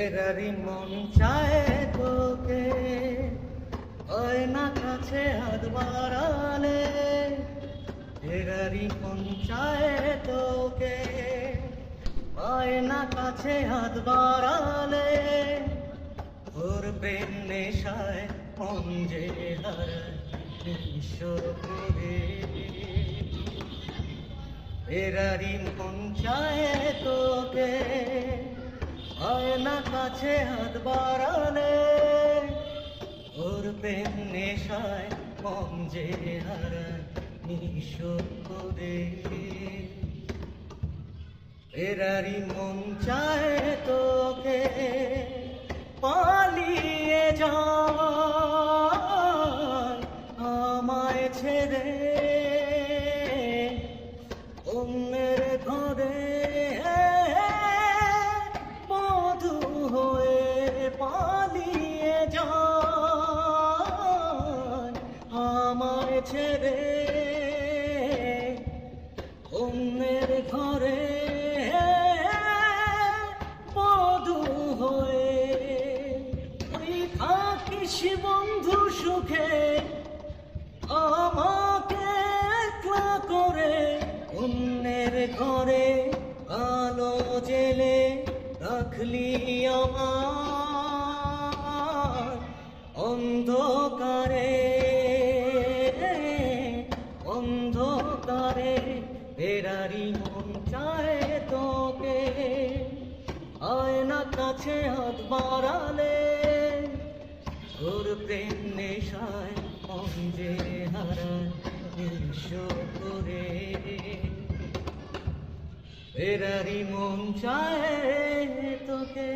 এরারি মন চায় তোকে, হয় না কাছে হাত বাড়ালে। এরারি মন চায় তোকে, হয় না কাছে হাত বাড়ালে। ওর প্রেম নেশায় মন যে হারায় নিঃস্ব করে। এরারি মন চায় তোকে, হয় না কাছে হাত বাড়ালে। ওর প্রেম নেশায় মন যে হারায় নিঃস্ব করে। এরারি মন চায় তোকে, পালিয়ে যায় আমায় ছেড়ে অন্যের ঘরে। মধু হয়ে পালিয়ে যায় আমায় ছেড়ে অন্যের ঘরে। মধু হয়ে তুই থাকিস বন্ধু সুখে, আমাকে একলা করে অন্যের ঘরে আলো জেলে রাখলি আমার অন্ধকারে। অন্ধকারে এরারি মন চায় তোকে, হয় না কাছে হাত বাড়ালে। ওর প্রেম নেশায় মন যে হারায় নিঃস্ব করে। এরারি মন চায় তোকে।